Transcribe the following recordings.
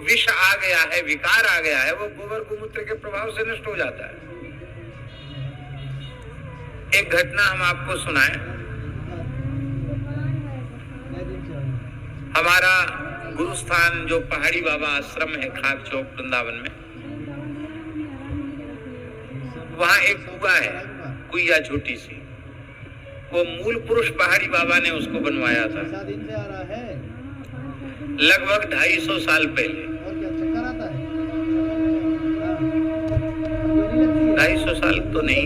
विष आ गया है, विकार आ गया है, वो गोबर गोमूत्र के प्रभाव से नष्ट हो जाता है। एक घटना हम आपको सुनाएं। हमारा गुरुस्थान जो पहाड़ी बाबा आश्रम है खाक चौक वृंदावन में, वहां एक कुआ है, कुइया छोटी सी। वो मूल पुरुष पहाड़ी बाबा ने उसको बनवाया था लगभग 250 साल पहले। 250 साल तो नहीं,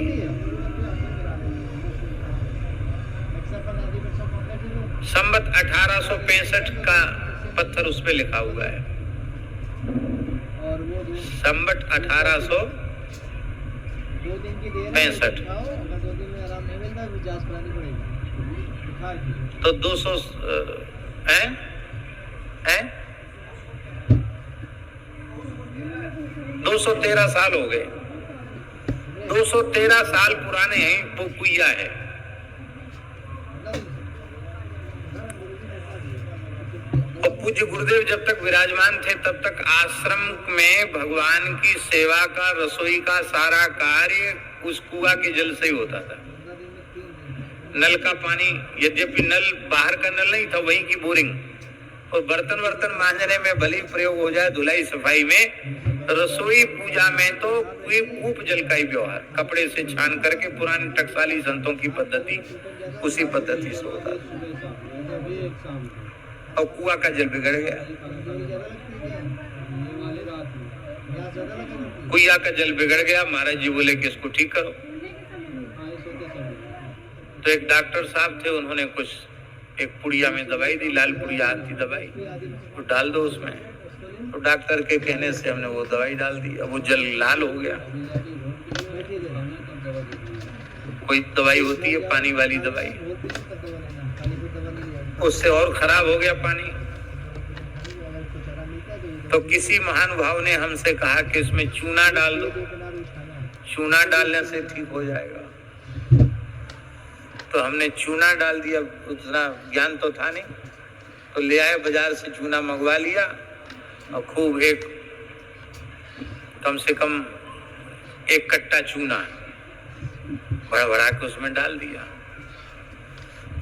संवत 1865 का पत्थर उस पे लिखा हुआ है। संवत 1865 तो 200 213 साल हो गए। 213 साल पुराने हैं वो कुइया है। और पूज्य गुरुदेव जब तक विराजमान थे तब तक आश्रम में भगवान की सेवा का, रसोई का सारा कार्य उस कुआ के जल से ही होता था। नल का पानी, यद्यपि नल बाहर का नल नहीं था, वहीं की बोरिंग। और बर्तन वर्तन मांजने में भले प्रयोग हो जाए, धुलाई सफाई में, रसोई पूजा में तो कोई कूप जल का ही व्यवहार, कपड़े से छान करके पुराने टकसाली संतों की पद्धति, उसी पद्धति से होता था। और कुआ का जल बिगड़ गया। कुइया का जल बिगड़ गया। महाराज जी बोले कि इसको ठीक करो। तो एक डॉक्टर साहब थे, उन्होंने कुछ एक पुड़िया में दवाई दी, लाल पुड़िया आती दवाई, तो डाल दो उसमें। तो डॉक्टर के कहने से हमने वो दवाई डाल दी। अब वो जल लाल हो गया। कोई दवाई होती है पानी वाली दवाई, उससे और खराब हो गया पानी। तो किसी महानुभाव ने हमसे कहा कि इसमें चूना डाल दो, चूना डालने से ठीक हो जाएगा। तो हमने चूना डाल दिया। उतना ज्ञान तो था नहीं, तो ले आए बाजार से, चूना मंगवा लिया और खूब एक कम से कम 1 कट्टा चूना बड़ा बड़ा के उसमें डाल दिया।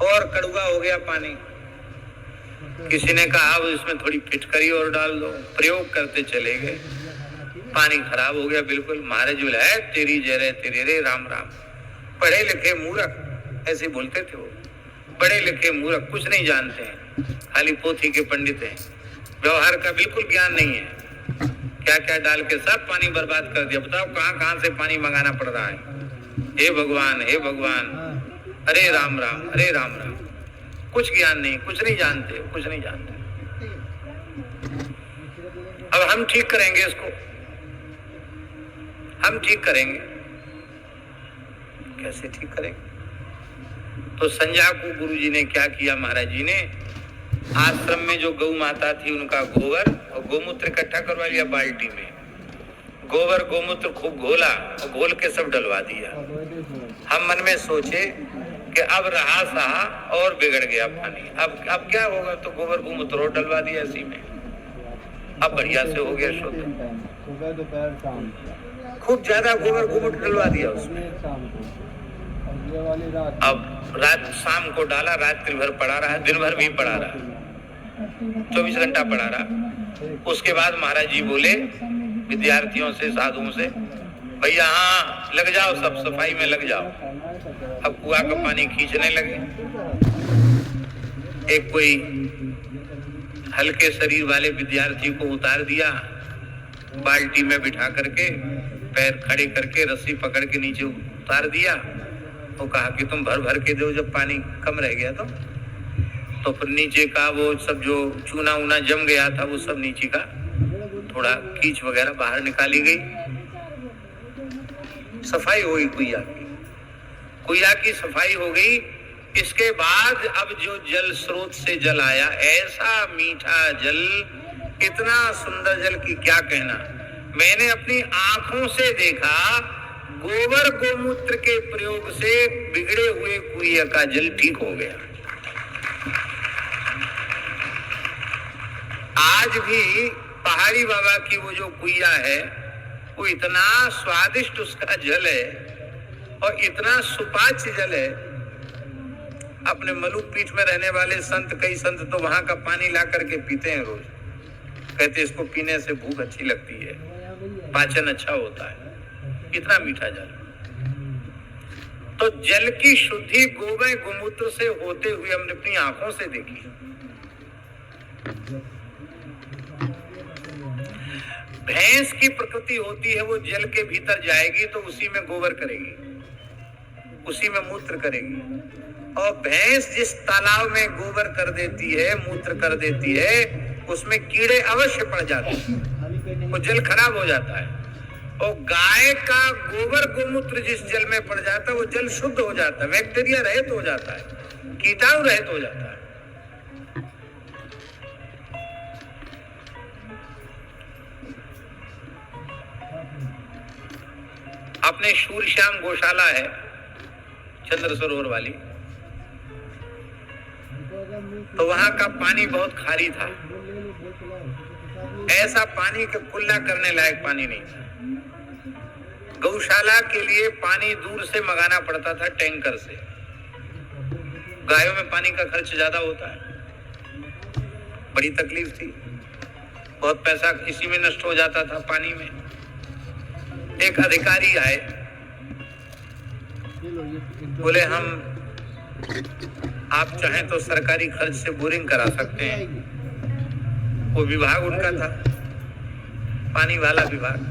और कड़वा हो गया पानी। किसी ने कहा अब इसमें थोड़ी फिटकरी और डाल दो। प्रयोग करते चले गए, पानी खराब हो गया बिल्कुल। महाराज बोले, है तेरी जय रे, तेरी रे, राम राम। पढ़े लिखे मूर्ख, ऐसे बोलते थे वो। पढ़े लिखे मूर्ख, कुछ नहीं जानते हैं, खाली पोथी के पंडित हैं, व्यवहार का बिल्कुल ज्ञान नहीं है। क्या क्या डाल के सब पानी बर्बाद कर दिया। बताओ कहां कहां से पानी मंगाना पड़ रहा है। हे भगवान, हे भगवान, अरे राम राम, अरे राम राम। कुछ ज्ञान नहीं, कुछ नहीं जानते, कुछ नहीं जानते। अब हम ठीक करेंगे इसको, हम ठीक करेंगे। कैसे ठीक करेंगे? तो संध्या को गुरुजी ने क्या किया, महाराज जी ने आश्रम में जो गौ माता थी उनका गोबर और गोमूत्र इकट्ठा करवा लिया बाल्टी में। गोबर गोमूत्र खूब घोला और घोल के सब डलवा दिया। हम मन में सोचे कि अब रहा सहा और बिगड़ गया पानी, अब क्या होगा। तो गोबर गोमूत्र और डलवा दिया इसी में, अब बढ़िया से हो गया शुद्ध। खूब ज्यादा गोबर गोमूत्र डलवा दिया उसमें। अब रात शाम को डाला, रात्रि भर पड़ा रहा, दिन भर भी पड़ा रहा, 24 घंटा पड़ा रहा। उसके बाद महाराज जी बोले विद्यार्थियों से, साधुओं से, भैया हाँ लग जाओ, सब सफाई में लग जाओ। अब कुआ का पानी खींचने लगे। एक कोई हल्के शरीर वाले विद्यार्थी को उतार दिया, बाल्टी में बिठा करके, पैर खड़े करके रस्सी पकड़ के नीचे उतार दिया। तो कहा कि तुम भर भर के दो, जब पानी कम रह गया तो फिर नीचे का वो सब जो चूना ऊना जम गया था वो सब नीचे का थोड़ा कीच वगैरह बाहर निकाली गई। सफाई हो गई, कुइया की सफाई हो गई। इसके बाद अब जो जल स्रोत से जल आया, ऐसा मीठा जल, इतना सुंदर जल की क्या कहना। मैंने अपनी आंखों से देखा, गोबर गोमूत्र के प्रयोग से बिगड़े हुए कुइया का जल ठीक हो गया। आज भी पहाड़ी बाबा की वो जो कुइया है वो इतना स्वादिष्ट उसका जल है और इतना सुपाच्य जल है। अपने मलुक पीठ में रहने वाले संत, कई संत तो वहां का पानी ला करके पीते हैं रोज। कहते इसको पीने से भूख अच्छी लगती है, पाचन अच्छा होता है, इतना मीठा जल। तो जल की शुद्धि गोमय गोमूत्र से होते हुए हमने अपनी आंखों से देखी। भैंस की प्रकृति होती है वो जल के भीतर जाएगी तो उसी में गोबर करेगी, उसी में मूत्र करेगी। और भैंस जिस तालाब में गोबर कर देती है, मूत्र कर देती है, उसमें कीड़े अवश्य पड़ जाते हैं, वो जल खराब हो जाता है। और गाय का गोबर गोमूत्र जिस जल में पड़ जाता है वो जल शुद्ध हो जाता है, बैक्टीरिया रहित हो जाता है, कीटाणु रहित हो जाता है। अपने शूरश्याम गौशाला है चंद्र सरोवर वाली, तो वहां का पानी बहुत खारी था। ऐसा पानी के कुल्ला करने लायक पानी नहीं था। गौशाला के लिए पानी दूर से मंगाना पड़ता था टैंकर से। गायों में पानी का खर्च ज्यादा होता है, बड़ी तकलीफ थी, बहुत पैसा इसी में नष्ट हो जाता था पानी में। एक अधिकारी आए, बोले हम आप चाहें तो सरकारी खर्च से बोरिंग करा सकते हैं। वो विभाग उनका था, पानी वाला विभाग।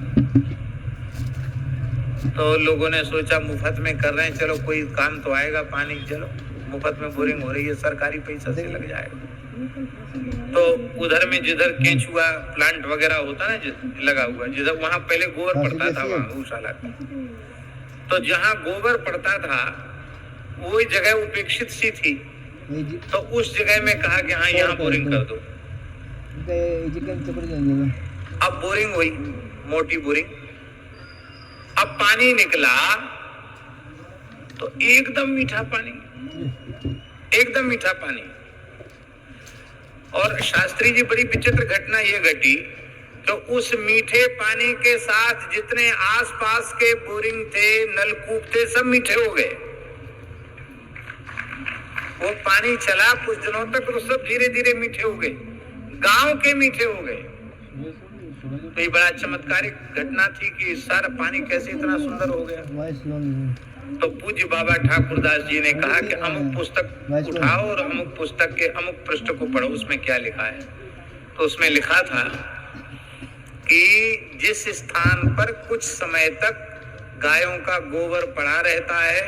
तो लोगों ने सोचा मुफ्त में कर रहे हैं, चलो कोई काम तो आएगा पानी, चलो मुफ्त में बोरिंग हो रही है, सरकारी पैसा से लग जाएगा। तो उधर में जिधर केंचुआ प्लांट वगैरह होता ना लगा हुआ, जिधर वहां पहले गोबर पड़ता था वहां गौशाला का, तो जहां गोबर पड़ता था वो जगह उपेक्षित सी थी, तो उस जगह में कहा कि हाँ यहाँ बोरिंग कर दो। अब बोरिंग हुई, मोटी बोरिंग। अब पानी निकला तो एकदम मीठा पानी, एकदम मीठा पानी। और शास्त्री जी बड़ी विचित्र घटना ये घटी तो उस मीठे पानी के साथ जितने आसपास के बोरिंग थे, नलकूप थे, सब मीठे हो गए। वो पानी चला कुछ दिनों तक तो सब धीरे धीरे मीठे हो गए, गांव के मीठे हो गए। तो ये बड़ा चमत्कारिक घटना थी कि सारा पानी कैसे इतना सुंदर हो गया। तो पूज्य बाबा ठाकुरदास जी ने कहा कि अमुक पुस्तक उठाओ और अमुक पुस्तक के अमुक पृष्ठ को पढ़ो, उसमें क्या लिखा है। तो उसमें लिखा था कि जिस स्थान पर कुछ समय तक गायों का गोबर पड़ा रहता है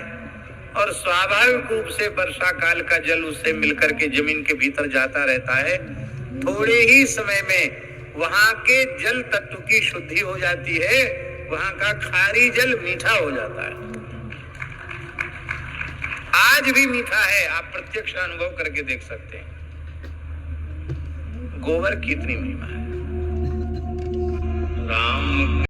और स्वाभाविक रूप से वर्षा काल का जल उससे मिलकर के जमीन के भीतर जाता रहता है, थोड़े ही समय में वहां के जल तत्व की शुद्धि हो जाती है, वहां का खारी जल मीठा हो जाता है। आज भी मीठा है, आप प्रत्यक्ष अनुभव करके देख सकते हैं गोबर की इतनी महिमा है। राम